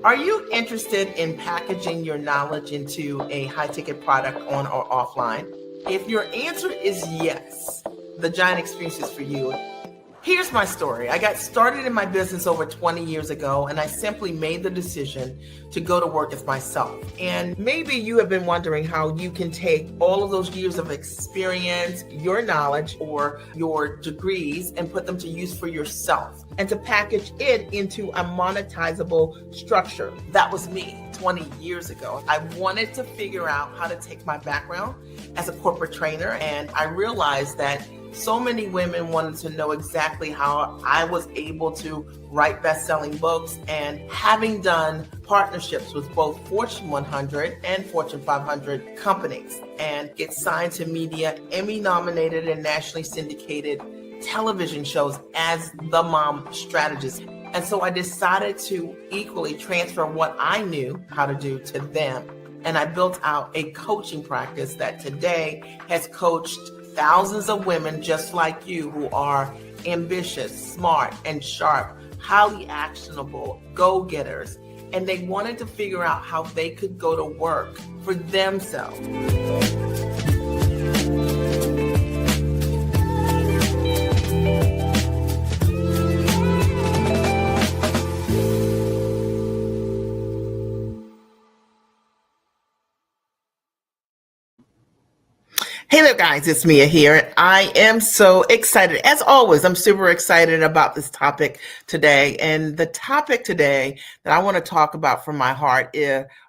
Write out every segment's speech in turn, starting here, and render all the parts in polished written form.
Are you interested in packaging your knowledge into a high ticket product on or offline? If your answer is yes, the Giant Experience is for you. Here's my story. I got started in my business over 20 years ago, and I simply made the decision to go to work as myself. And maybe you have been wondering how you can take all of those years of experience, your knowledge, or your degrees, and put them to use for yourself and to package it into a monetizable structure. That was me 20 years ago. I wanted to figure out how to take my background as a corporate trainer, and I realized that so many women wanted to know exactly how I was able to write best-selling books, and having done partnerships with both Fortune 100 and Fortune 500 companies and get signed to media, Emmy-nominated and nationally syndicated television shows as the mom strategist. And so I decided to equally transfer what I knew how to do to them. And I built out a coaching practice that today has coached thousands of women just like you who are ambitious, smart, and sharp, highly actionable go-getters. And they wanted to figure out how they could go to work for themselves. Hey there, guys, it's Mia here. I am so excited. As always, I'm super excited about this topic today. And the topic today that I want to talk about from my heart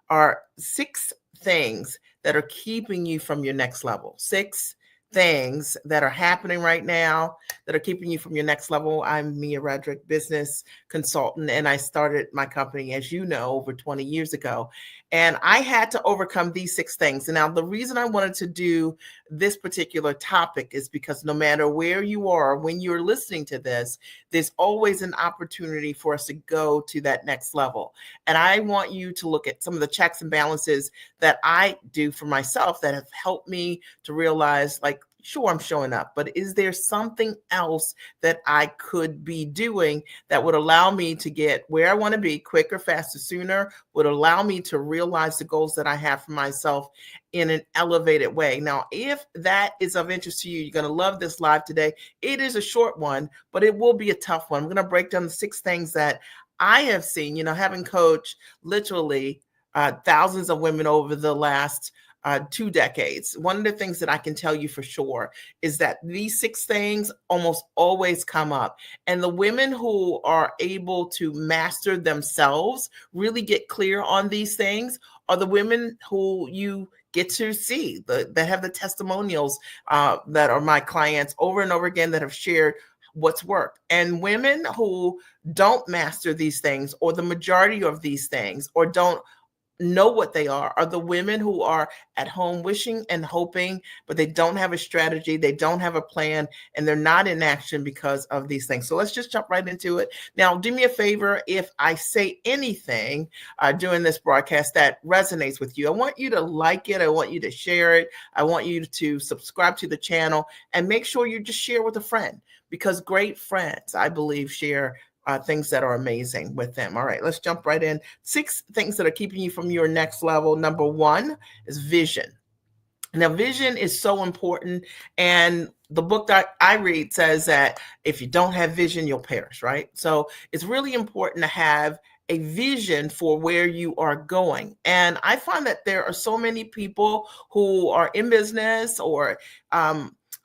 are 6 things that are keeping you from your next level. 6 things that are happening right now that are keeping you from your next level. I'm Mia Redrick, business consultant, and I started my company, as you know, over 20 years ago. And I had to overcome these 6 things. And now the reason I wanted to do this particular topic is because no matter where you are, when you're listening to this, there's always an opportunity for us to go to that next level. And I want you to look at some of the checks and balances that I do for myself that have helped me to realize, like, sure, I'm showing up, but is there something else that I could be doing that would allow me to get where I want to be quicker, faster, sooner, would allow me to realize the goals that I have for myself in an elevated way. Now, if that is of interest to you, you're going to love this live today. It is a short one, but it will be a tough one. I'm going to break down the 6 things that I have seen, having coached literally thousands of women over the last 2 decades. One of the things that I can tell you for sure is that these 6 things almost always come up. And the women who are able to master themselves, really get clear on these things, are the women who you get to see, that have the testimonials that are my clients over and over again that have shared what's worked. And women who don't master these things, or the majority of these things, or don't know what they are the women who are at home wishing and hoping, but they don't have a strategy, they don't have a plan, and they're not in action because of these things. So let's just jump right into it. Now, do me a favor, if I say anything during this broadcast that resonates with you, I want you to like it, I want you to share it, I want you to subscribe to the channel, and make sure you just share with a friend, because great friends, I believe, share things that are amazing with them. All right, let's jump right in. 6 things that are keeping you from your next level. Number 1 is vision. Now, vision is so important. And the book that I read says that if you don't have vision, you'll perish, right? So it's really important to have a vision for where you are going. And I find that there are so many people who are in business or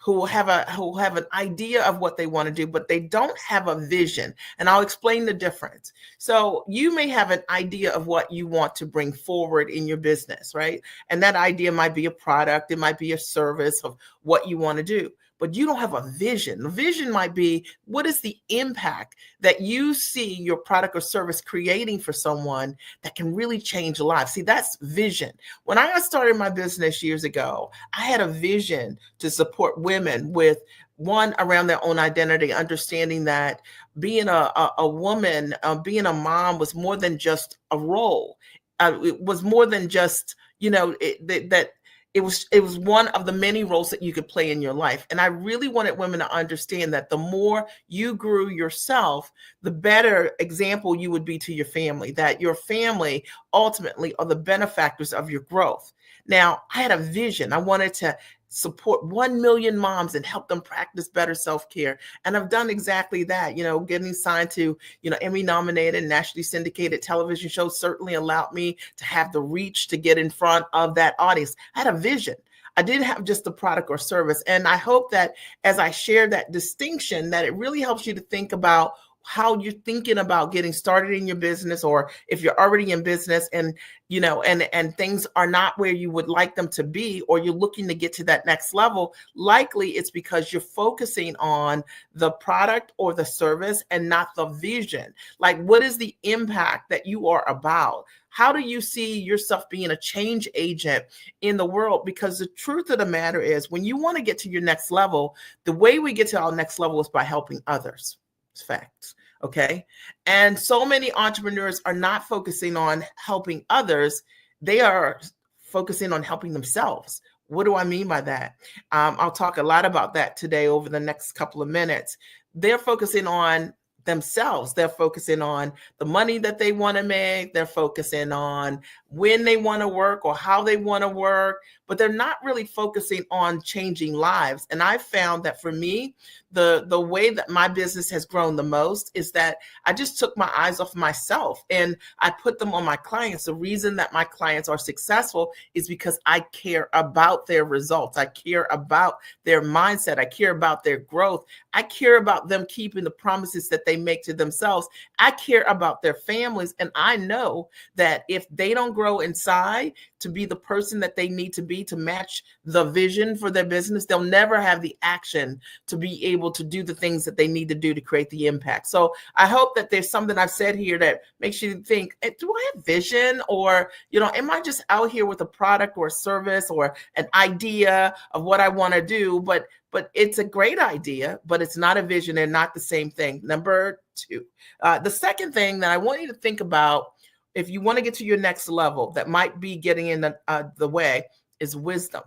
who have an idea of what they want to do, but they don't have a vision. And I'll explain the difference. So you may have an idea of what you want to bring forward in your business, right? And that idea might be a product, it might be a service of what you want to do, but you don't have a vision. The vision might be, what is the impact that you see your product or service creating for someone that can really change lives? See, that's vision. When I got started my business years ago, I had a vision to support women with, one, around their own identity, understanding that being a woman, being a mom was more than just a role. It was more than just, that it was one of the many roles that you could play in your life. And I really wanted women to understand that the more you grew yourself, the better example you would be to your family, that your family ultimately are the benefactors of your growth. Now, I had a vision. I wanted to support 1 million moms and help them practice better self-care. And I've done exactly that. Getting signed to, Emmy nominated, nationally syndicated television shows certainly allowed me to have the reach to get in front of that audience. I had a vision. I didn't have just the product or service. And I hope that as I share that distinction, that it really helps you to think about how you're thinking about getting started in your business, or if you're already in business and and things are not where you would like them to be, or you're looking to get to that next level. Likely it's because you're focusing on the product or the service and not the vision. Like, what is the impact that you are about? How do you see yourself being a change agent in the world? Because the truth of the matter is, when you want to get to your next level, the way we get to our next level is by helping others. It's facts. Okay. And so many entrepreneurs are not focusing on helping others. They are focusing on helping themselves. What do I mean by that? I'll talk a lot about that today over the next couple of minutes. They're focusing on themselves. They're focusing on the money that they want to make. They're focusing on when they want to work or how they want to work, but they're not really focusing on changing lives. And I found that for me, the way that my business has grown the most is that I just took my eyes off myself and I put them on my clients. The reason that my clients are successful is because I care about their results. I care about their mindset. I care about their growth. I care about them keeping the promises that they make to themselves. I care about their families. And I know that if they don't grow inside to be the person that they need to be to match the vision for their business, they'll never have the action to be able to do the things that they need to do to create the impact. So I hope that there's something I've said here that makes you think, do I have vision? Or, am I just out here with a product or a service or an idea of what I want to do? But it's a great idea, but it's not a vision. They're not the same thing. Number two, the second thing that I want you to think about, if you want to get to your next level, that might be getting in the way, is wisdom.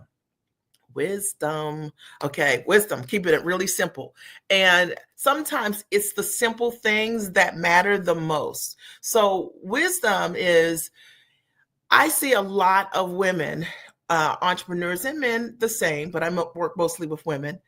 Wisdom. Okay, wisdom, keeping it really simple. And sometimes it's the simple things that matter the most. So wisdom is, I see a lot of women, entrepreneurs and men the same, but I work mostly with women,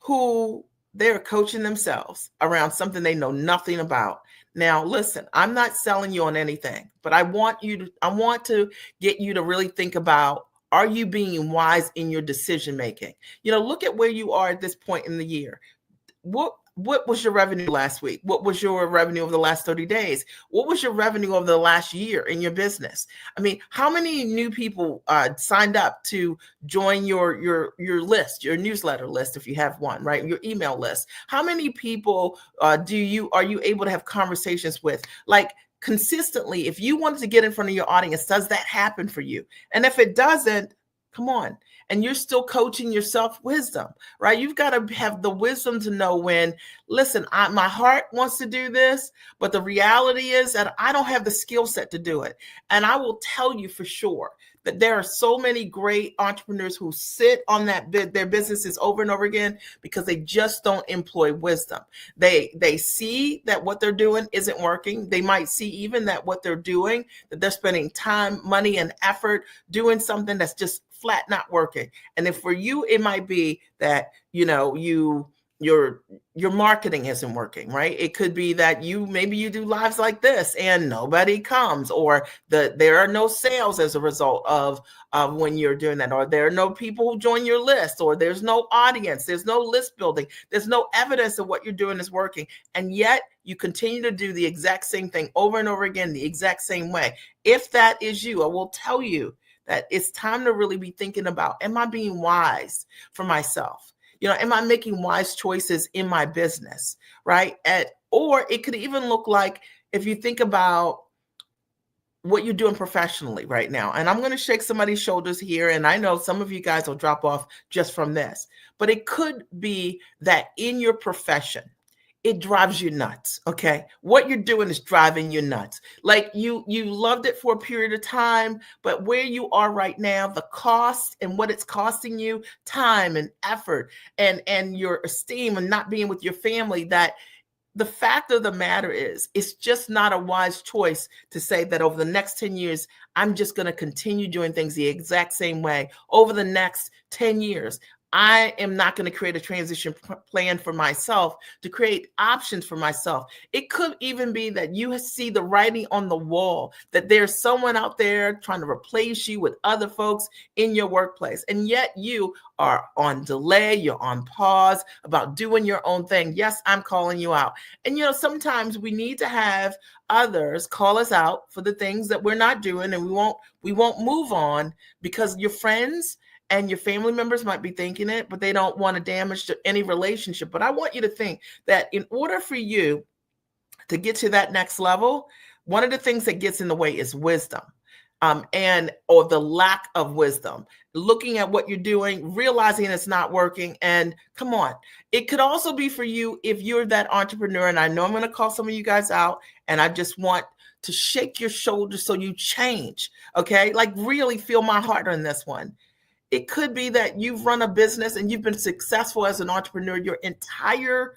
who they're coaching themselves around something they know nothing about. Now, listen, I'm not selling you on anything, but I want to get you to really think about, are you being wise in your decision making? Look at where you are at this point in the year. What was your revenue last week? What was your revenue over the last 30 days? What was your revenue over the last year in your business? I mean, how many new people signed up to join your list, your newsletter list, if you have one, right? Your email list. How many people are you able to have conversations with? Like, consistently, if you wanted to get in front of your audience, does that happen for you? And if it doesn't, come on. And you're still coaching yourself wisdom, right? You've got to have the wisdom to know when, listen, my heart wants to do this, but the reality is that I don't have the skill set to do it. And I will tell you for sure that there are so many great entrepreneurs who sit on their businesses over and over again because they just don't employ wisdom. They see that what they're doing isn't working. They might see even that what they're doing, that they're spending time, money, and effort doing something that's just flat not working. And if for you, it might be that, your marketing isn't working, right? It could be that maybe you do lives like this and nobody comes, or there are no sales as a result of when you're doing that, or there are no people who join your list, or there's no audience, there's no list building, there's no evidence of what you're doing is working. And yet you continue to do the exact same thing over and over again, the exact same way. If that is you, I will tell you that it's time to really be thinking about, am I being wise for myself? Am I making wise choices in my business, right? Or it could even look like, if you think about what you're doing professionally right now. And I'm going to shake somebody's shoulders here, and I know some of you guys will drop off just from this, but it could be that in your profession, it drives you nuts. Okay. What you're doing is driving you nuts. Like you loved it for a period of time, but where you are right now, the cost and what it's costing you, time and effort and your esteem and not being with your family, that the fact of the matter is, it's just not a wise choice to say that over the next 10 years, I'm just going to continue doing things the exact same way. Over the next 10 years, I am not going to create a transition plan for myself, to create options for myself. It could even be that you see the writing on the wall, that there's someone out there trying to replace you with other folks in your workplace. And yet you are on delay, you're on pause about doing your own thing. Yes, I'm calling you out. And sometimes we need to have others call us out for the things that we're not doing, and we won't move on because your friends and your family members might be thinking it, but they don't want to damage to any relationship. But I want you to think that in order for you to get to that next level, one of the things that gets in the way is wisdom. Or the lack of wisdom, looking at what you're doing, realizing it's not working. And come on, it could also be for you if you're that entrepreneur. And I know I'm going to call some of you guys out, and I just want to shake your shoulders so you change. Okay. Like really feel my heart on this one. It could be that you've run a business and you've been successful as an entrepreneur your entire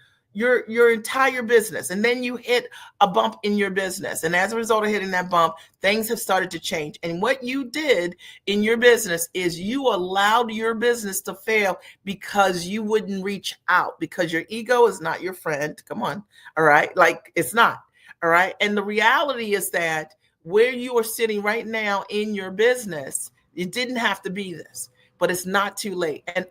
business, and then you hit a bump in your business, and as a result of hitting that bump, things have started to change. And what you did in your business is you allowed your business to fail because you wouldn't reach out, because your ego is not your friend. Come on. All right. Like it's not. All right. And the reality is that where you are sitting right now in your business, it didn't have to be this, but it's not too late. And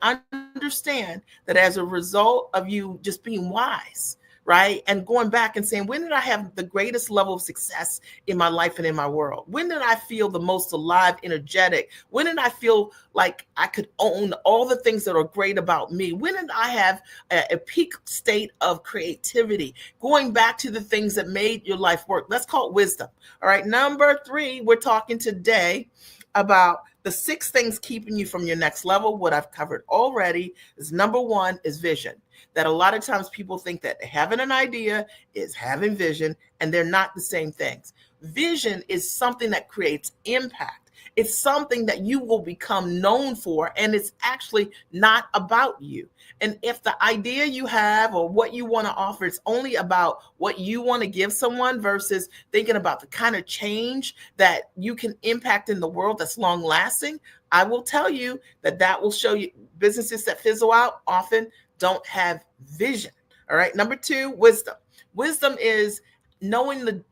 understand that as a result of you just being wise, right? And going back and saying, when did I have the greatest level of success in my life and in my world? When did I feel the most alive, energetic? When did I feel like I could own all the things that are great about me? When did I have a peak state of creativity? Going back to the things that made your life work. That's called wisdom. All right. Number 3, we're talking today about the 6 things keeping you from your next level. What I've covered already is number 1 is vision. That a lot of times people think that having an idea is having vision, and they're not the same things. Vision is something that creates impact. It's something that you will become known for, and it's actually not about you. And if the idea you have or what you want to offer is only about what you want to give someone versus thinking about the kind of change that you can impact in the world that's long lasting, I will tell you that will show you businesses that fizzle out often don't have vision. All right. Number 2, wisdom. Wisdom is knowing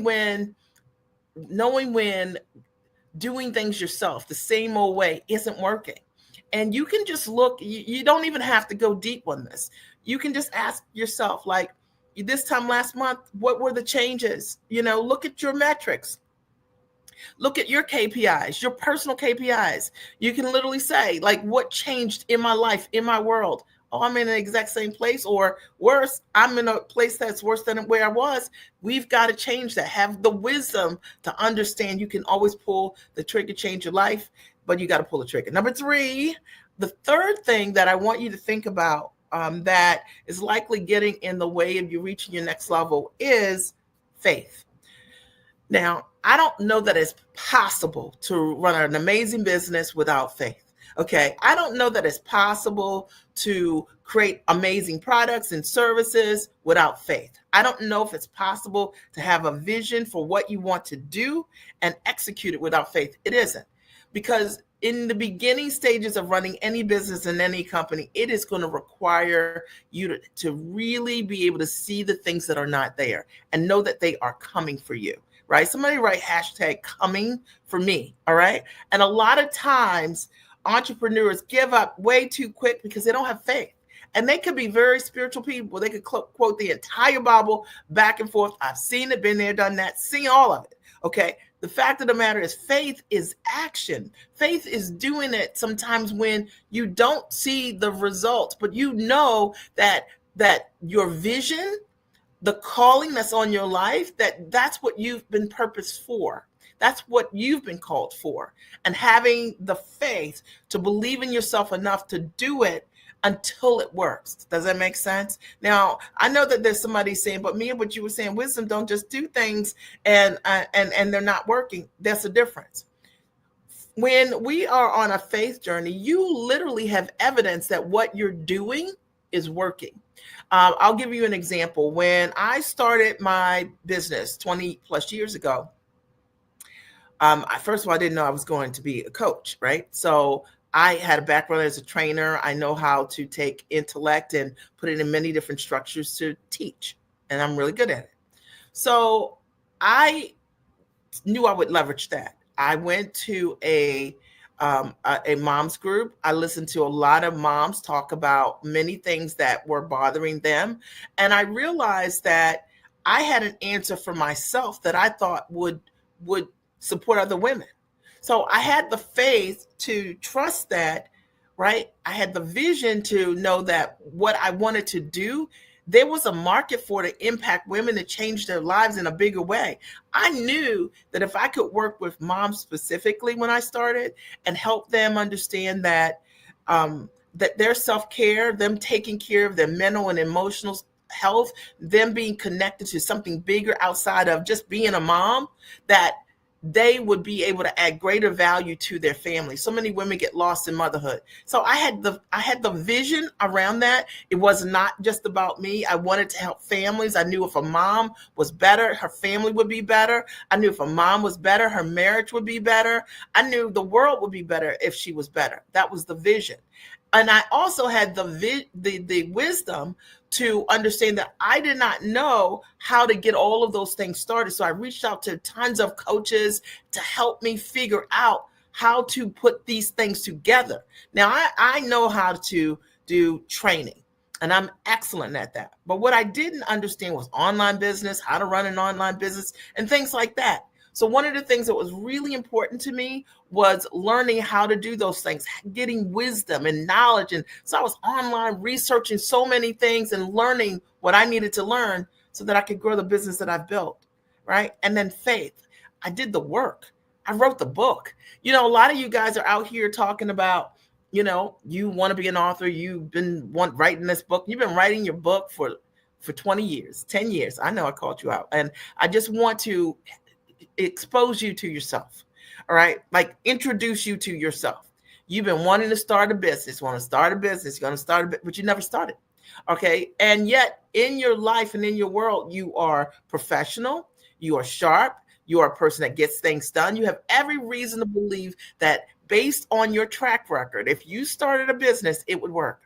when doing things yourself the same old way isn't working. And you can just look, you don't even have to go deep on this. You can just ask yourself, like, this time last month, what were the changes? Look at your metrics. Look at your KPIs, your personal KPIs. You can literally say, like, what changed in my life, in my world? Oh, I'm in the exact same place, or worse, I'm in a place that's worse than where I was. We've got to change that. Have the wisdom to understand you can always pull the trigger, change your life, but you got to pull the trigger. Number 3, the third thing that I want you to think about that is likely getting in the way of you reaching your next level is faith. Now, I don't know that it's possible to run an amazing business without faith. Okay. I don't know that it's possible to create amazing products and services without faith. I don't know if it's possible to have a vision for what you want to do and execute it without faith. It isn't, because in the beginning stages of running any business in any company, it is going to require you to really be able to see the things that are not there and know that they are coming for you. Right? Somebody write #coming for me. All right. And a lot of times entrepreneurs give up way too quick because they don't have faith. And they could be very spiritual people. They could quote the entire Bible back and forth. I've seen it, been there, done that, seen all of it. Okay. The fact of the matter is faith is action. Faith is doing it sometimes when you don't see the results, but you know that your vision, the calling that's on your life, that's what you've been purposed for. That's what you've been called for. And having the faith to believe in yourself enough to do it until it works. Does that make sense? Now, I know that there's somebody saying, but Mia, what you were saying, wisdom don't just do things and they're not working. That's the difference. When we are on a faith journey, you literally have evidence that what you're doing is working. I'll give you an example. When I started my business 20 plus years ago, first of all, I didn't know I was going to be a coach, right? So I had a background as a trainer. I know how to take intellect and put it in many different structures to teach, and I'm really good at it. So I knew I would leverage that. I went to a mom's group. I listened to a lot of moms talk about many things that were bothering them, and I realized that I had an answer for myself that I thought would support other women. So I had the faith to trust that, right? I had the vision to know that what I wanted to do, there was a market for to impact women to change their lives in a bigger way. I knew that if I could work with moms specifically when I started and help them understand that that their self-care, them taking care of their mental and emotional health, them being connected to something bigger outside of just being a mom, that they would be able to add greater value to their family. So many women get lost in motherhood. So I had the vision around that. It was not just about me. I wanted to help families. I knew if a mom was better, her family would be better. I knew if a mom was better, her marriage would be better. I knew the world would be better if she was better. That was the vision. And I also had the wisdom to understand that I did not know how to get all of those things started. So I reached out to tons of coaches to help me figure out how to put these things together. Now, I know how to do training, and I'm excellent at that. But what I didn't understand was online business, how to run an online business, and things like that. So one of the things that was really important to me was learning how to do those things, getting wisdom and knowledge. And so I was online researching so many things and learning what I needed to learn so that I could grow the business that I've built, right? And then faith. I did the work. I wrote the book. You know, a lot of you guys are out here talking about, you know, you want to be an author. You've been writing this book. You've been writing your book for 20 years, 10 years. I know I called you out. And I just want to expose you to yourself. All right. Like introduce you to yourself. You've been wanting to start a business, you're going to start a business, but you never started. Okay. And yet in your life and in your world, you are professional, you are sharp, you are a person that gets things done. You have every reason to believe that based on your track record, if you started a business, it would work.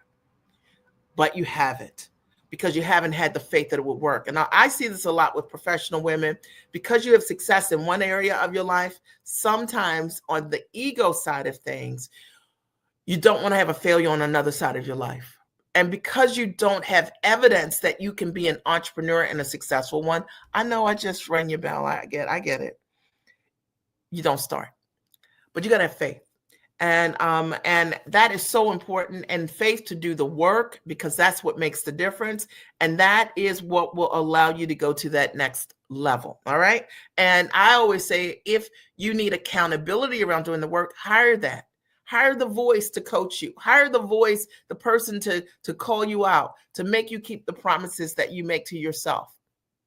But you haven't, because you haven't had the faith that it would work. And I see this a lot with professional women. Because you have success in one area of your life, sometimes on the ego side of things, you don't want to have a failure on another side of your life. And because you don't have evidence that you can be an entrepreneur and a successful one, I know I just rang your bell. I get it. You don't start, but you got to have faith. And that is so important, and faith to do the work, because that's what makes the difference. And that is what will allow you to go to that next level. All right. And I always say, if you need accountability around doing the work, hire the voice to coach you, hire the voice, the person to call you out, to make you keep the promises that you make to yourself.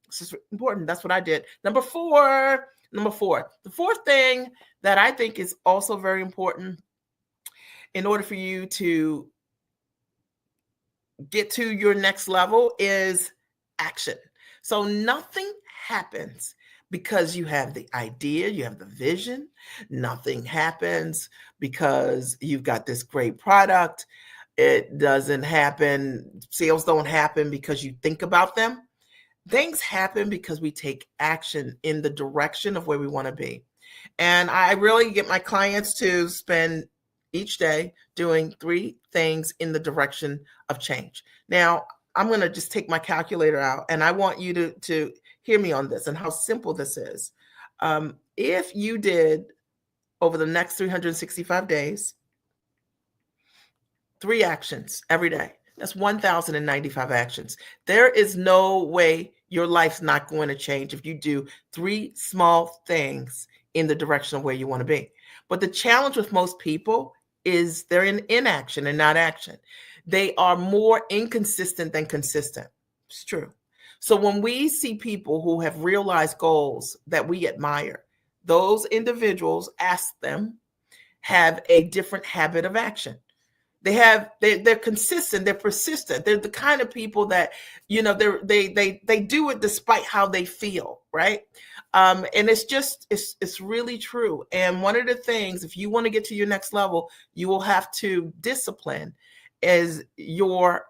This is important. That's what I did. Number four, the fourth thing that I think is also very important in order for you to get to your next level is action. So nothing happens because you have the idea, you have the vision. Nothing happens because you've got this great product. It doesn't happen. Sales don't happen because you think about them. Things happen because we take action in the direction of where we want to be. And I really get my clients to spend each day doing 3 things in the direction of change. Now, I'm going to just take my calculator out, and I want you to hear me on this and how simple this is. If you did over the next 365 days, 3 actions every day, that's 1,095 actions. There is no way your life's not going to change if you do 3 small things in the direction of where you want to be. But the challenge with most people is they're in inaction and not action. They are more inconsistent than consistent. It's true. So when we see people who have realized goals that we admire, those individuals, ask them, have a different habit of action. They're consistent, they're persistent, they're the kind of people that, they do it despite how they feel, right? And it's really true. And one of the things, if you want to get to your next level, you will have to discipline is your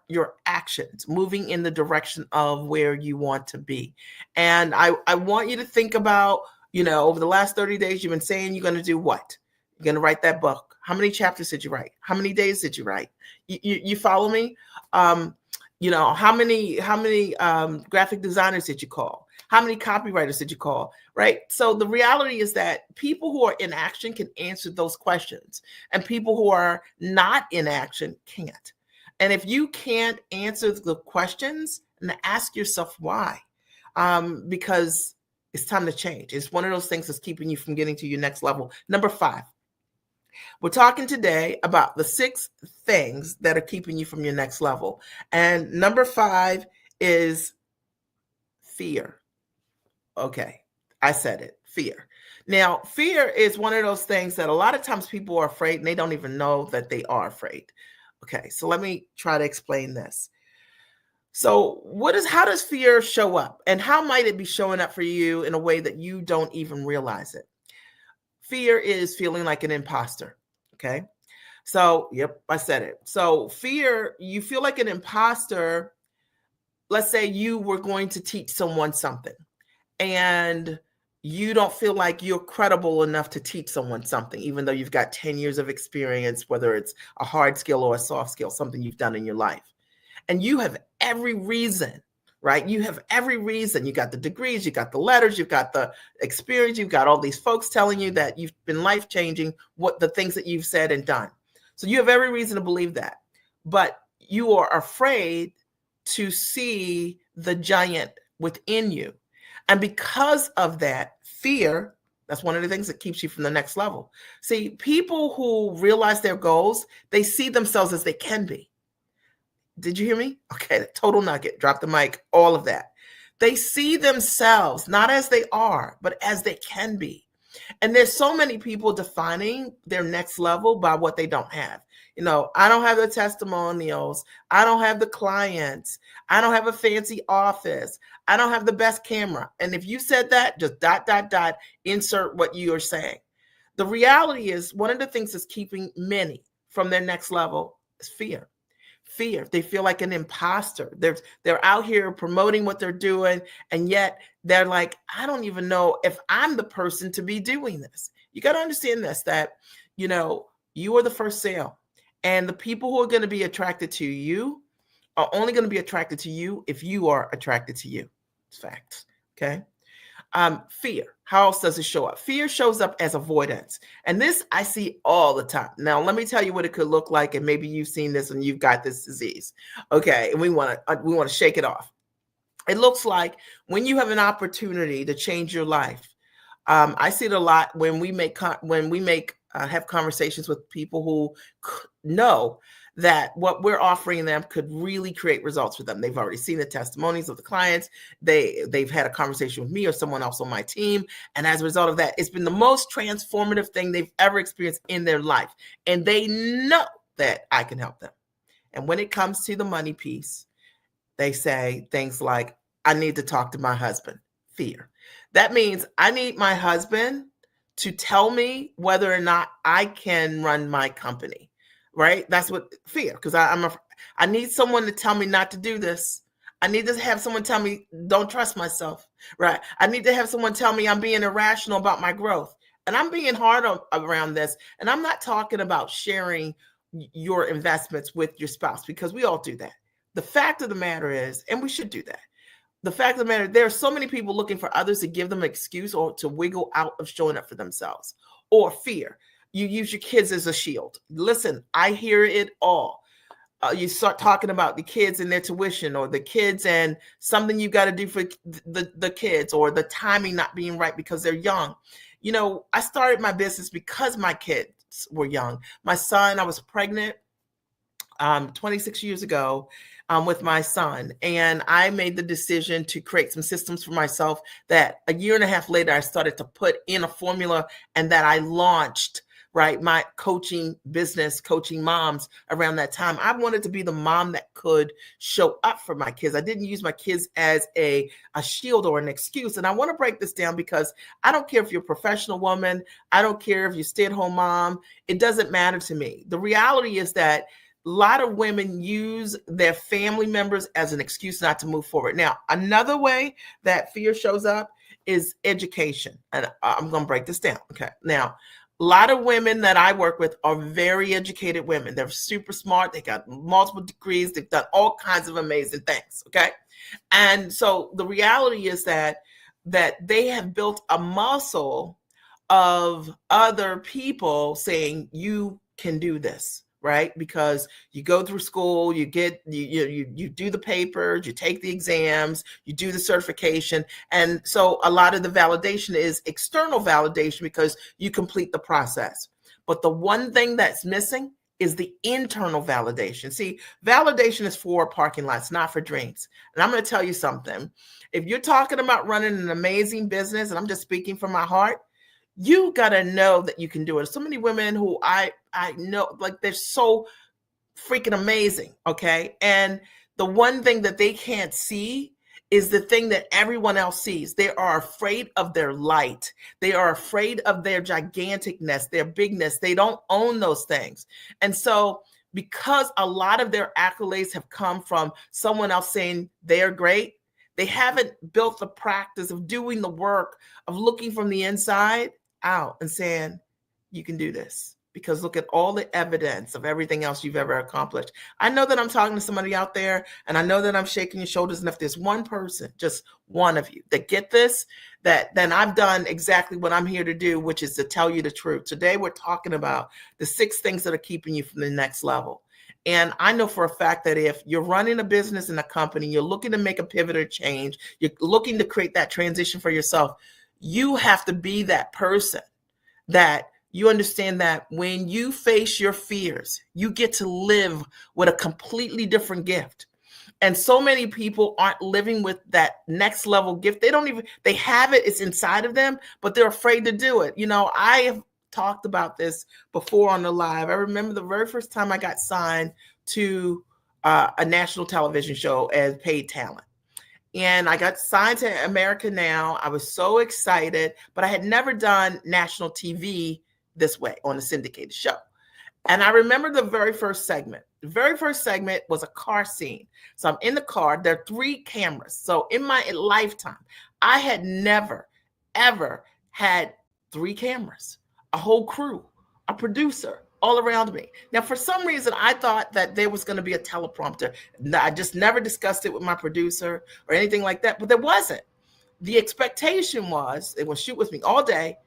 actions moving in the direction of where you want to be. And I want you to think about, over the last 30 days, you've been saying you're going to do what? You're going to write that book. How many chapters did you write? How many days did you write? You follow me? How many graphic designers did you call? How many copywriters did you call? Right? So the reality is that people who are in action can answer those questions, and people who are not in action can't. And if you can't answer the questions, then ask yourself why. Because it's time to change. It's one of those things that's keeping you from getting to your next level. Number 5. We're talking today about the 6 things that are keeping you from your next level. And number 5 is fear. Okay, I said it, fear. Now, fear is one of those things that a lot of times people are afraid and they don't even know that they are afraid. Okay, so let me try to explain this. So how does fear show up, and how might it be showing up for you in a way that you don't even realize it? Fear is feeling like an imposter. Okay. So, yep, I said it. So fear, you feel like an imposter. Let's say you were going to teach someone something and you don't feel like you're credible enough to teach someone something, even though you've got 10 years of experience, whether it's a hard skill or a soft skill, something you've done in your life. And you have every reason, right? You have every reason. You got the degrees, you got the letters, you've got the experience, you've got all these folks telling you that you've been life-changing, what the things that you've said and done. So you have every reason to believe that. But you are afraid to see the giant within you. And because of that fear, that's one of the things that keeps you from the next level. See, people who realize their goals, they see themselves as they can be. Did you hear me? Okay, total nugget, drop the mic, all of that. They see themselves not as they are, but as they can be. And there's so many people defining their next level by what they don't have. I don't have the testimonials. I don't have the clients. I don't have a fancy office. I don't have the best camera. And if you said that, just ... insert what you are saying. The reality is, one of the things that's keeping many from their next level is fear. Fear. They feel like an imposter. They're out here promoting what they're doing, and yet they're like, I don't even know if I'm the person to be doing this. You got to understand this, that you are the first sale, and the people who are going to be attracted to you are only going to be attracted to you if you are attracted to you. It's facts. Okay. Fear. How else does it show up? Fear shows up as avoidance. And this I see all the time. Now, let me tell you what it could look like. And maybe you've seen this and you've got this disease. Okay. And we want to shake it off. It looks like when you have an opportunity to change your life. I see it a lot when we have conversations with people who know that what we're offering them could really create results for them. They've already seen the testimonies of the clients. They've had a conversation with me or someone else on my team. And as a result of that, it's been the most transformative thing they've ever experienced in their life. And they know that I can help them. And when it comes to the money piece, they say things like, I need to talk to my husband. Fear. That means I need my husband to tell me whether or not I can run my company. Right? That's what fear, because I need someone to tell me not to do this. I need to have someone tell me, don't trust myself. Right? I need to have someone tell me I'm being irrational about my growth. And I'm being hard around this. And I'm not talking about sharing your investments with your spouse, because we all do that. The fact of the matter is, and we should do that. The fact of the matter, there are so many people looking for others to give them an excuse or to wiggle out of showing up for themselves. Or fear. You use your kids as a shield. Listen, I hear it all. You start talking about the kids and their tuition, or the kids and something you got to do for the kids, or the timing not being right because they're young. I started my business because my kids were young. My son, I was pregnant 26 years ago with my son. And I made the decision to create some systems for myself that a year and a half later, I started to put in a formula and that I launched, right, my coaching business, coaching moms around that time. I wanted to be the mom that could show up for my kids. I didn't use my kids as a shield or an excuse. And I want to break this down because I don't care if you're a professional woman. I don't care if you're a stay-at-home mom. It doesn't matter to me. The reality is that a lot of women use their family members as an excuse not to move forward. Now, another way that fear shows up is education. And I'm going to break this down. Okay. Now, a lot of women that I work with are very educated women. They're super smart. They got multiple degrees. They've done all kinds of amazing things. Okay. And so the reality is that they have built a muscle of other people saying, you can do this. Right? Because you go through school, you get, you do the papers, you take the exams, you do the certification. And so a lot of the validation is external validation because you complete the process. But the one thing that's missing is the internal validation. See, validation is for parking lots, not for dreams. And I'm going to tell you something. If you're talking about running an amazing business, and I'm just speaking from my heart, you got to know that you can do it. So many women who I know, like, they're so freaking amazing. Okay. And the one thing that they can't see is the thing that everyone else sees. They are afraid of their light. They are afraid of their giganticness, their bigness. They don't own those things. And so because a lot of their accolades have come from someone else saying they're great, they haven't built the practice of doing the work of looking from the inside out and saying, you can do this, because look at all the evidence of everything else you've ever accomplished. I know that I'm talking to somebody out there, and I know that I'm shaking your shoulders. And if there's one person, just one of you that get this, then I've done exactly what I'm here to do, which is to tell you the truth. Today, we're talking about the 6 things that are keeping you from the next level. And I know for a fact that if you're running a business in a company, you're looking to make a pivot or change, you're looking to create that transition for yourself, you have to be that person that you understand that when you face your fears, you get to live with a completely different gift. And so many people aren't living with that next level gift. They have it, it's inside of them, but they're afraid to do it. You know, I have talked about this before on the live. I remember the very first time I got signed to a national television show as paid talent. And I got signed to America Now. I was so excited, but I had never done national TV this way on a syndicated show. And I remember the very first segment. The very first segment was a car scene. So I'm in the car. There are 3 cameras. So in my lifetime, I had never, ever had 3 cameras, a whole crew, a producer, all around me. Now, for some reason, I thought that there was going to be a teleprompter. I just never discussed it with my producer or anything like that, but there wasn't. The expectation was, they will shoot with me all day,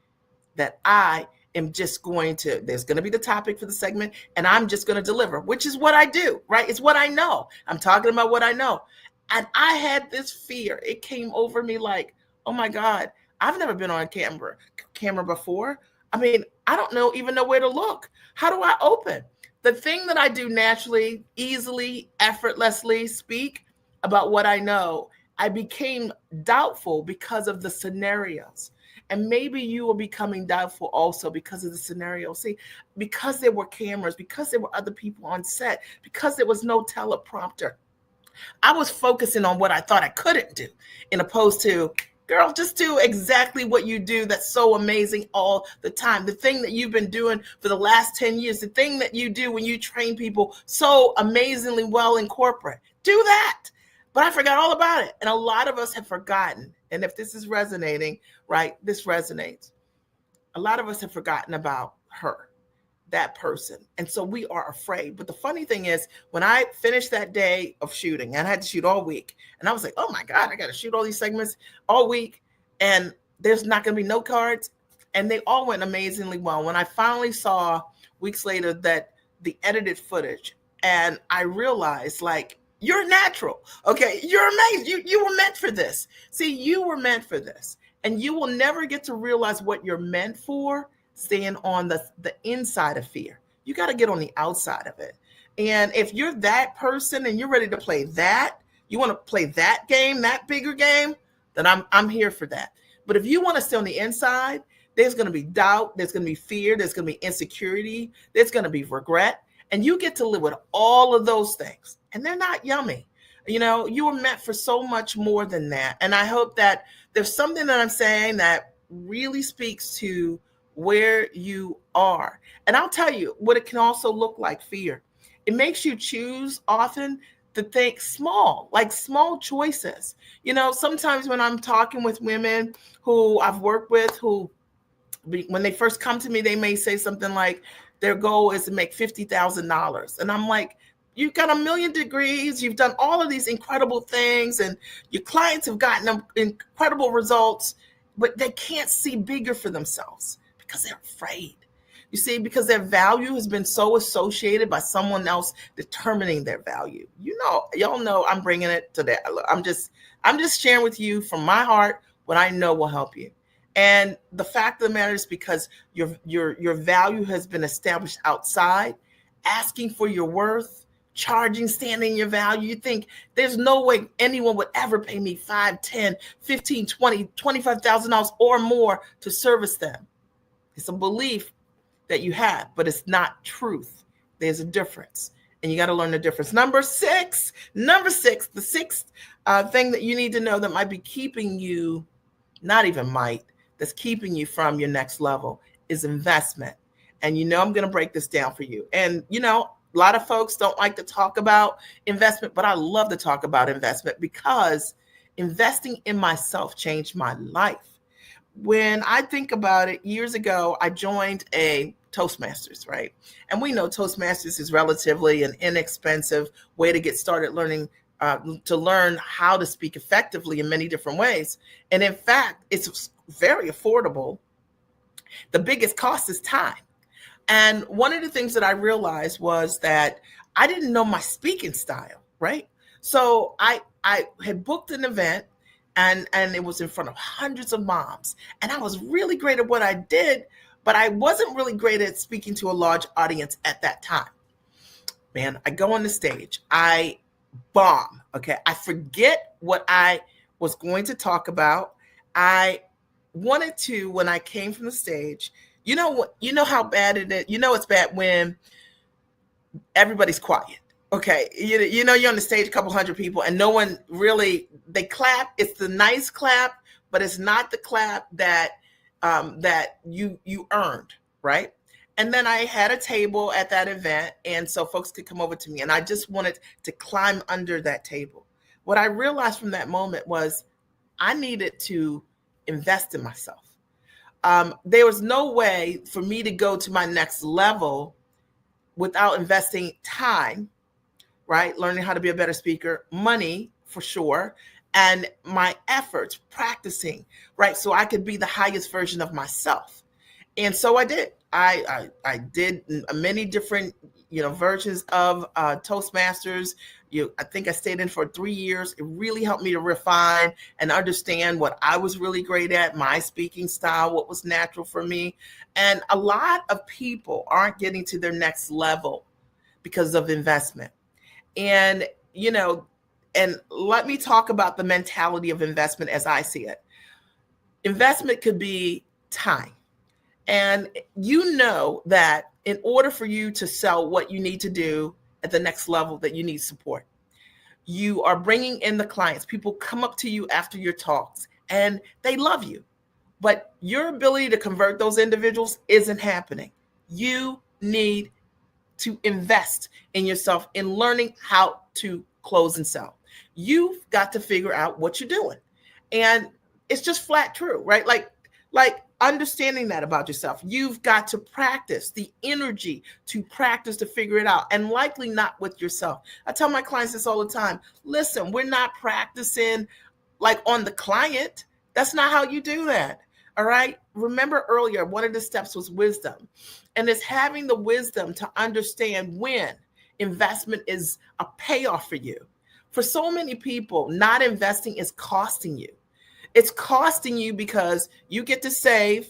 that I am just there's going to be the topic for the segment, and I'm just going to deliver, which is what I do, right? It's what I know. I'm talking about what I know. And I had this fear. It came over me like, oh my God, I've never been on camera before. I mean, I don't even know where to look. How do I open? The thing that I do naturally, easily, effortlessly speak about what I know, I became doubtful because of the scenarios. And maybe you are becoming doubtful also because of the scenario. See, because there were cameras, because there were other people on set, because there was no teleprompter, I was focusing on what I thought I couldn't do, in opposed to, girl, just do exactly what you do that's so amazing all the time. The thing that you've been doing for the last 10 years, the thing that you do when you train people so amazingly well in corporate, do that. But I forgot all about it. And a lot of us have forgotten. And if this is resonating, right, this resonates. A lot of us have forgotten about her, that person. And so we are afraid. But the funny thing is, when I finished that day of shooting, and I had to shoot all week, and I was like, oh my God, I got to shoot all these segments all week, and there's not going to be no cards. And they all went amazingly well. When I finally saw weeks later that the edited footage, and I realized, like, you're natural. Okay. You're amazing. You were meant for this. See, you were meant for this. And you will never get to realize what you're meant for staying on the inside of fear. You got to get on the outside of it. And if you're that person and you're ready to play that, you want to play that game, that bigger game, then I'm here for that. But if you want to stay on the inside, there's going to be doubt, there's going to be fear, there's going to be insecurity, there's going to be regret, and you get to live with all of those things. And they're not yummy. You know, you were meant for so much more than that. And I hope that there's something that I'm saying that really speaks to where you are. And I'll tell you what it can also look like: fear. It makes you choose often to think small, like small choices. You know, sometimes when I'm talking with women who I've worked with, who when they first come to me, they may say something like their goal is to make $50,000. And I'm like, you've got a million degrees, you've done all of these incredible things, and your clients have gotten incredible results, but they can't see bigger for themselves because they're afraid. You see, because their value has been so associated by someone else determining their value. You know, y'all know I'm bringing it to that. I'm just sharing with you from my heart what I know will help you. And the fact of the matter is, because your value has been established outside, asking for your worth, charging, standing in your value. You think there's no way anyone would ever pay me 5, 10, 15, 20, $25,000 or more to service them. It's a belief that you have, but it's not truth. There's a difference, and you got to learn the difference. Number six, the sixth thing that you need to know that might be keeping you, not even might, that's keeping you from your next level is investment. And you know, I'm going to break this down for you. And you know, a lot of folks don't like to talk about investment, but I love to talk about investment because investing in myself changed my life. When I think about it, years ago, I joined a Toastmasters, right? And we know Toastmasters is relatively an inexpensive way to get started learning, to learn how to speak effectively in many different ways. And in fact, it's very affordable. The biggest cost is time. And one of the things that I realized was that I didn't know my speaking style, right? So I had booked an event, and it was in front of hundreds of moms. And I was really great at what I did, but I wasn't really great at speaking to a large audience at that time. Man, I go on the stage, I bomb, okay? I forget what I was going to talk about. I wanted to, when I came from the stage, you know what, you know how bad it is. You know it's bad when everybody's quiet. Okay, you know you're on the stage, a couple hundred people, and no one really, they clap. It's the nice clap, but it's not the clap that that you earned, right? And then I had a table at that event, and so folks could come over to me, and I just wanted to climb under that table. What I realized from that moment was I needed to invest in myself. There was no way for me to go to my next level without investing time, right? Learning how to be a better speaker, money for sure, and my efforts, practicing, right? So I could be the highest version of myself. And so I did. I did many different, versions of Toastmasters. I think I stayed in for 3 years. It really helped me to refine and understand what I was really great at, my speaking style, what was natural for me. And a lot of people aren't getting to their next level because of investment. And, and let me talk about the mentality of investment as I see it. Investment could be time. And you know that in order for you to sell what you need to do at the next level, that you need support. You are bringing in the clients. People come up to you after your talks and they love you. But your ability to convert those individuals isn't happening. You need to invest in yourself in learning how to close and sell. You've got to figure out what you're doing. And it's just flat true, right? Like understanding that about yourself. You've got to practice the energy to practice to figure it out, and likely not with yourself. I tell my clients this all the time. Listen, we're not practicing like on the client. That's not how you do that. All right. Remember earlier, one of the steps was wisdom. And it's having the wisdom to understand when investment is a payoff for you. For so many people, not investing is costing you. It's costing you because you get to save,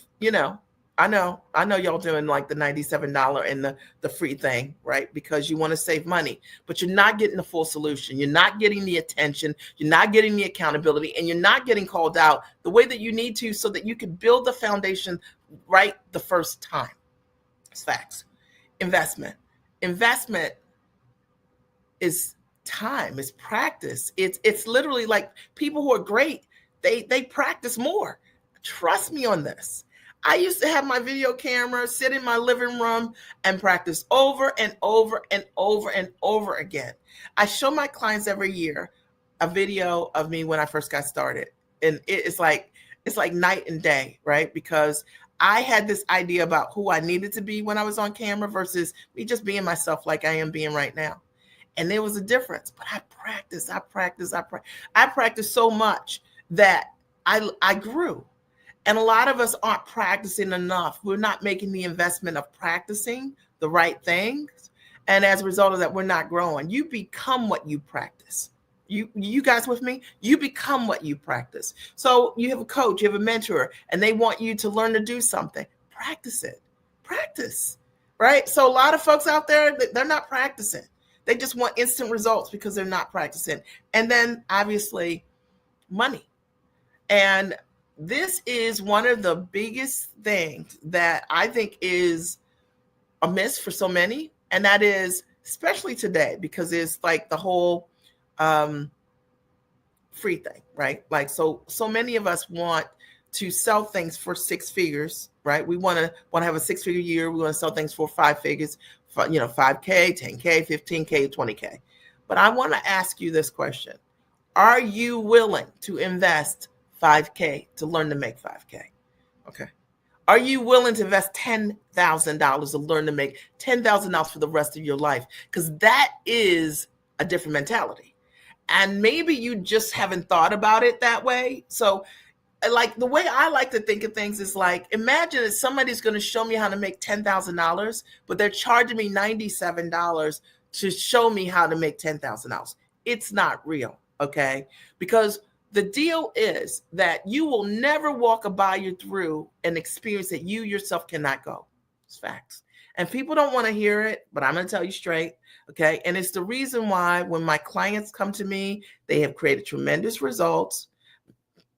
I know y'all doing like the $97 and the free thing, right? Because you want to save money, but you're not getting the full solution. You're not getting the attention. You're not getting the accountability, and you're not getting called out the way that you need to so that you can build the foundation right the first time. It's facts. Investment. Investment is time, it's practice. It's literally like people who are great, they practice more. Trust me on this. I used to have my video camera sit in my living room and practice over and over and over and over again. I show my clients every year a video of me when I first got started. And it's like night and day, right? Because I had this idea about who I needed to be when I was on camera versus me just being myself like I am being right now. And there was a difference, but I practiced so much that I grew. And a lot of us aren't practicing enough. We're not making the investment of practicing the right things. And as a result of that, we're not growing. You become what you practice. You guys with me? You become what you practice. So you have a coach, you have a mentor, and they want you to learn to do something. Practice it. Practice, right? So a lot of folks out there, they're not practicing. They just want instant results because they're not practicing. And then obviously money. And this is one of the biggest things that I think is a miss for so many. And that is especially today, because it's like the whole free thing, right? Like, so many of us want to sell things for six figures, right? We want to have a six-figure year. We want to sell things for five figures, 5K, 10K, 15K, 20K. But I want to ask you this question. Are you willing to invest 5K to learn to make 5K? Okay. Are you willing to invest $10,000 to learn to make $10,000 for the rest of your life? Because that is a different mentality. And maybe you just haven't thought about it that way. So like the way I like to think of things is like, imagine that somebody's going to show me how to make $10,000, but they're charging me $97 to show me how to make $10,000. It's not real, okay? Because the deal is that you will never walk a buyer through an experience that you yourself cannot go. It's facts. And people don't want to hear it, but I'm going to tell you straight, okay? And it's the reason why when my clients come to me, they have created tremendous results.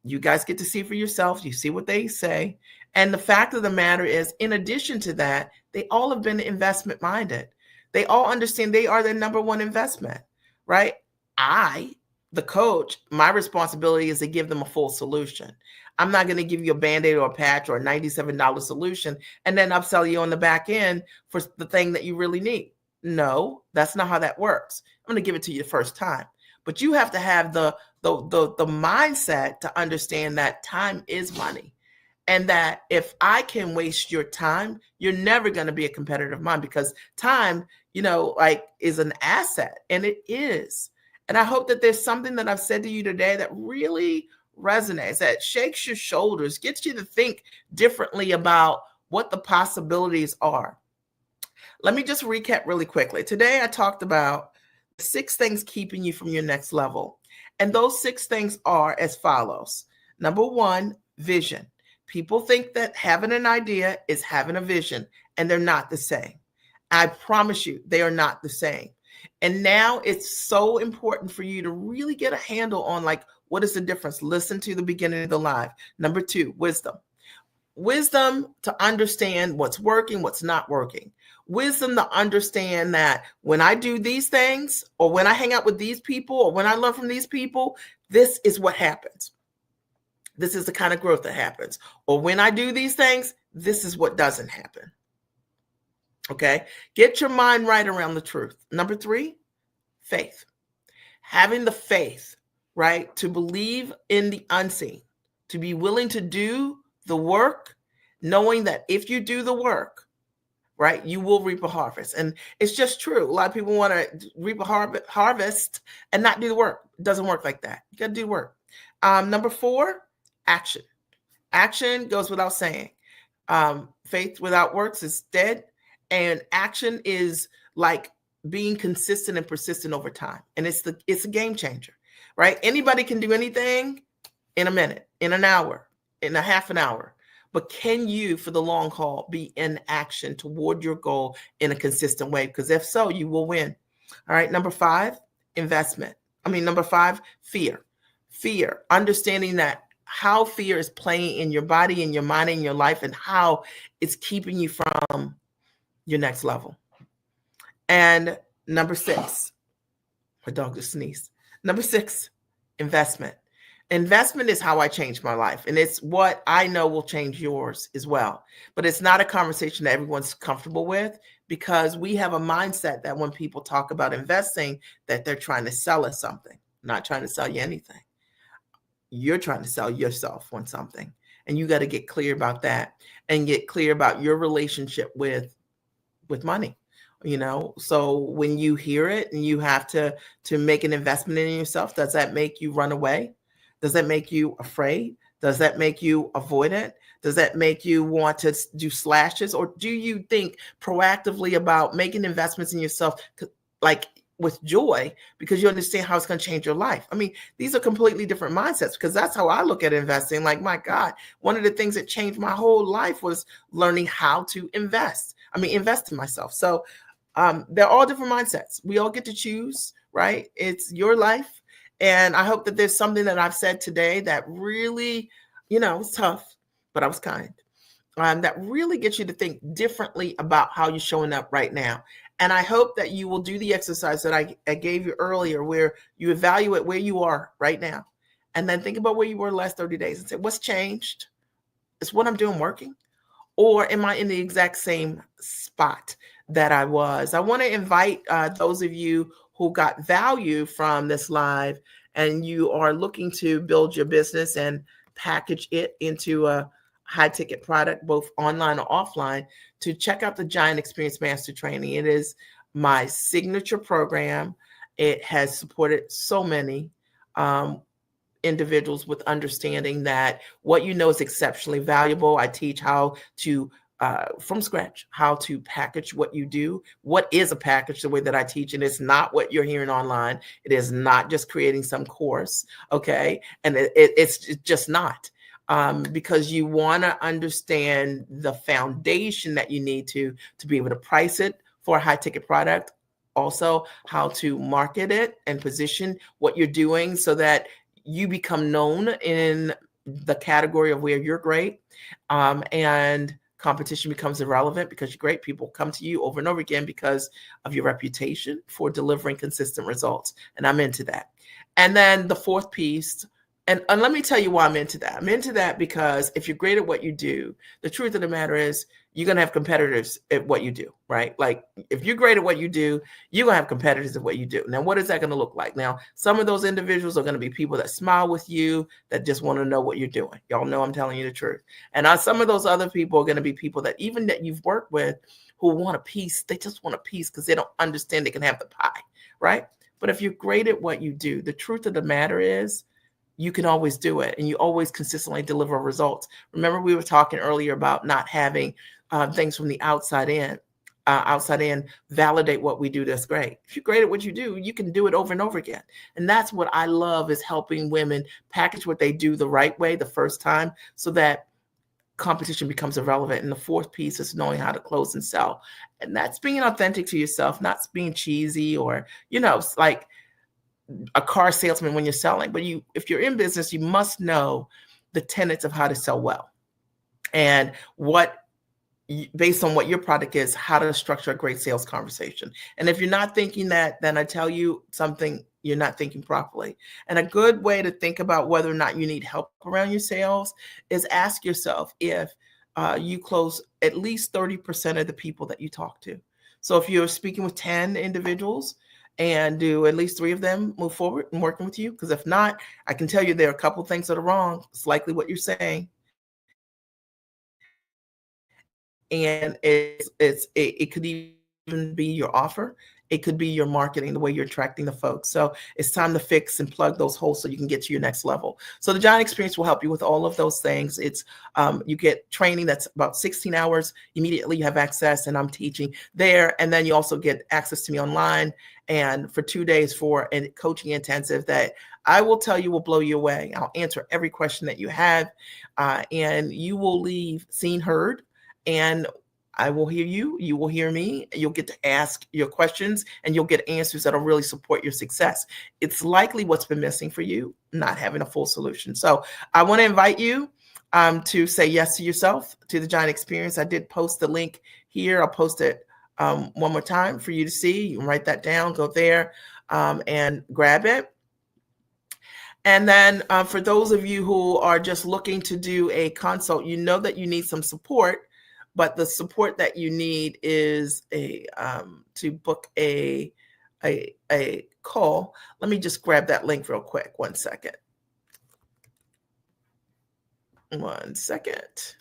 You guys get to see for yourself. You see what they say. And the fact of the matter is, in addition to that, they all have been investment minded. They all understand they are their number one investment, right? The coach, my responsibility is to give them a full solution. I'm not going to give you a Band-Aid or a patch or a $97 solution and then upsell you on the back end for the thing that you really need. No, that's not how that works. I'm going to give it to you the first time. But you have to have the mindset to understand that time is money. And that if I can waste your time, you're never going to be a competitor of mine, because time, is an asset, and it is. And I hope that there's something that I've said to you today that really resonates, that shakes your shoulders, gets you to think differently about what the possibilities are. Let me just recap really quickly. Today, I talked about 6 things keeping you from your next level. And those 6 things are as follows. Number 1, vision. People think that having an idea is having a vision, and they're not the same. I promise you, they are not the same. And now it's so important for you to really get a handle on, like, what is the difference? Listen to the beginning of the live. Number 2, wisdom. Wisdom to understand what's working, what's not working. Wisdom to understand that when I do these things, or when I hang out with these people, or when I learn from these people, this is what happens. This is the kind of growth that happens. Or when I do these things, this is what doesn't happen. Okay? Get your mind right around the truth. Number 3, faith. Having the faith, right, to believe in the unseen, to be willing to do the work, knowing that if you do the work, right, you will reap a harvest. And it's just true. A lot of people want to reap a harvest and not do the work. It doesn't work like that. You got to do the work. Number 4, action. Action goes without saying. Faith without works is dead. And action is like being consistent and persistent over time. And it's a game changer, right? Anybody can do anything in a minute, in an hour, in a half an hour. but can you, for the long haul, be in action toward your goal in a consistent way? Because if so, you will win. All right. Number 5, investment. Number 5, fear. Fear, understanding that how fear is playing in your body, in your mind, in your life, and how it's keeping you from your next level. And number 6, my dog just sneezed. Number 6, investment. Investment is how I changed my life. And it's what I know will change yours as well. But it's not a conversation that everyone's comfortable with, because we have a mindset that when people talk about investing, that they're trying to sell us something. I'm not trying to sell you anything. You're trying to sell yourself on something. And you got to get clear about that and get clear about your relationship with money. So when you hear it and you have to make an investment in yourself, does that make you run away? Does that make you afraid? Does that make you avoidant? Does that make you want to do slashes? Or do you think proactively about making investments in yourself, like with joy, because you understand how it's going to change your life? These are completely different mindsets, because that's how I look at investing. Like, my God, one of the things that changed my whole life was learning how to invest in myself. So they're all different mindsets. We all get to choose, right? It's your life. And I hope that there's something that I've said today that really, it's tough, but I was kind. That really gets you to think differently about how you're showing up right now. And I hope that you will do the exercise that I gave you earlier, where you evaluate where you are right now, and then think about where you were the last 30 days and say, what's changed? Is what I'm doing working? Or am I in the exact same spot that I was? I want to invite those of you who got value from this live and you are looking to build your business and package it into a high ticket product, both online or offline, to check out the Giant Experience Master Training. It is my signature program. It has supported so many individuals with understanding that what you know is exceptionally valuable. I teach how to from scratch, how to package what you do. What is a package? The way that I teach, and it's not what you're hearing online. It is not just creating some course, okay? And it's just not, because you want to understand the foundation that you need to be able to price it for a high ticket product. Also, how to market it and position what you're doing so that you become known in the category of where you're great, and competition becomes irrelevant, because you're great. People come to you over and over again because of your reputation for delivering consistent results. And I'm into that. And then the 4th piece, and let me tell you why I'm into that. I'm into that because if you're great at what you do, the truth of the matter is you're going to have competitors at what you do, right? Like, if you're great at what you do, you're going to have competitors at what you do. Now, what is that going to look like? Now, some of those individuals are going to be people that smile with you, that just want to know what you're doing. Y'all know I'm telling you the truth. And some of those other people are going to be people that even that you've worked with who want a piece. They just want a piece because they don't understand they can have the pie, right? But if you're great at what you do, the truth of the matter is you can always do it, and you always consistently deliver results. Remember, we were talking earlier about not having things from the outside in validate what we do that's great. If you're great at what you do, you can do it over and over again. And that's what I love, is helping women package what they do the right way the first time, so that competition becomes irrelevant. And the 4th piece is knowing how to close and sell. And that's being authentic to yourself, not being cheesy or, like a car salesman when you're selling. But if you're in business, you must know the tenets of how to sell well, and based on what your product is, how to structure a great sales conversation. And if you're not thinking that, then I tell you something, you're not thinking properly. And a good way to think about whether or not you need help around your sales is ask yourself if you close at least 30% of the people that you talk to. So if you're speaking with 10 individuals, and do at least 3 of them move forward and working with you? Because if not, I can tell you there are a couple of things that are wrong. It's likely what you're saying. And it could even be your offer. It could be your marketing, the way you're attracting the folks. So it's time to fix and plug those holes so you can get to your next level. So the Giant Experience will help you with all of those things. It's you get training that's about 16 hours. Immediately you have access, and I'm teaching there. And then you also get access to me online, and for 2 days for a coaching intensive that I will tell you will blow you away. I'll answer every question that you have, and you will leave seen, heard, and I will hear you. You will hear me. You'll get to ask your questions, and you'll get answers that'll really support your success. It's likely what's been missing for you, not having a full solution. So I want to invite you to say yes to yourself, to the Giant Experience. I did post the link here. I'll post it one more time for you to see. You can write that down, go there and grab it. And then for those of you who are just looking to do a consult, you know that you need some support, but the support that you need is to book a call. Let me just grab that link real quick. 1 second. 1 second.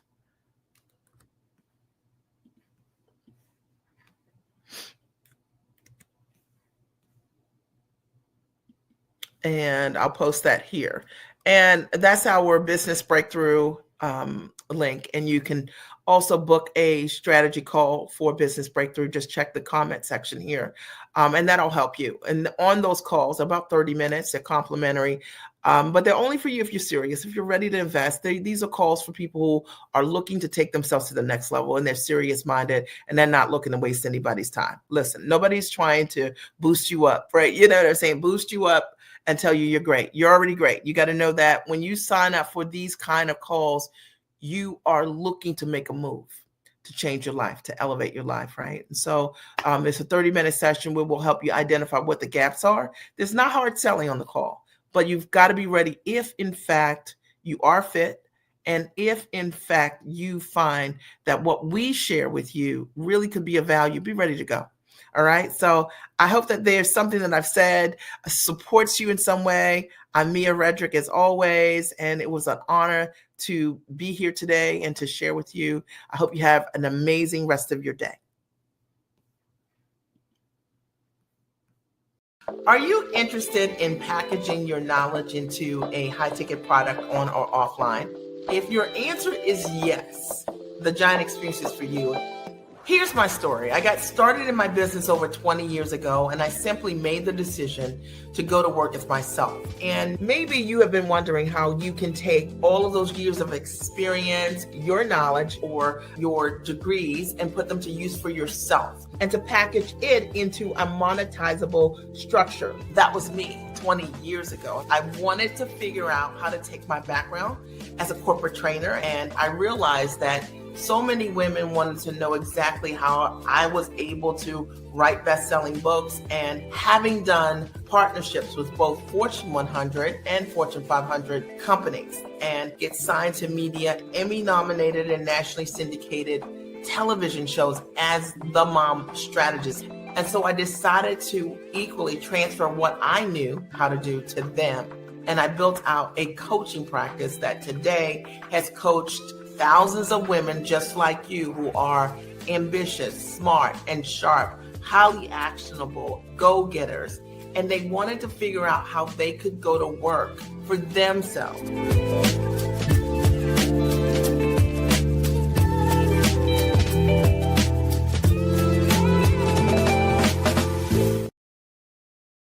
And I'll post that here. And that's our business breakthrough link. And you can also book a strategy call for business breakthrough. Just check the comment section here. And that'll help you. And on those calls, about 30 minutes, they're complimentary. But they're only for you if you're serious, if you're ready to invest. These are calls for people who are looking to take themselves to the next level, and they're serious minded, and they're not looking to waste anybody's time. Listen, nobody's trying to boost you up, right? You know what I'm saying? Boost you up and tell you you're great. You're already great. You got to know that when you sign up for these kind of calls, you are looking to make a move, to change your life, to elevate your life, right? And so it's a 30-minute session where we'll help you identify what the gaps are. There's not hard selling on the call, but you've got to be ready if, in fact, you are fit, and if, in fact, you find that what we share with you really could be of value, be ready to go. All right. So I hope that there's something that I've said supports you in some way. I'm Mia Redrick as always, and it was an honor to be here today and to share with you. I hope you have an amazing rest of your day. Are you interested in packaging your knowledge into a high-ticket product on or offline? If your answer is yes, the Giant Experience is for you. Here's my story. I got started in my business over 20 years ago, and I simply made the decision to go to work as myself. And maybe you have been wondering how you can take all of those years of experience, your knowledge, or your degrees, and put them to use for yourself, and to package it into a monetizable structure. That was me 20 years ago. I wanted to figure out how to take my background as a corporate trainer, and I realized that so many women wanted to know exactly how I was able to write best-selling books, and having done partnerships with both Fortune 100 and Fortune 500 companies and get signed to media, Emmy-nominated and nationally syndicated television shows as the mom strategist. And so I decided to equally transfer what I knew how to do to them. And I built out a coaching practice that today has coached thousands of women just like you who are ambitious, smart, and sharp, highly actionable, go-getters. And they wanted to figure out how they could go to work for themselves.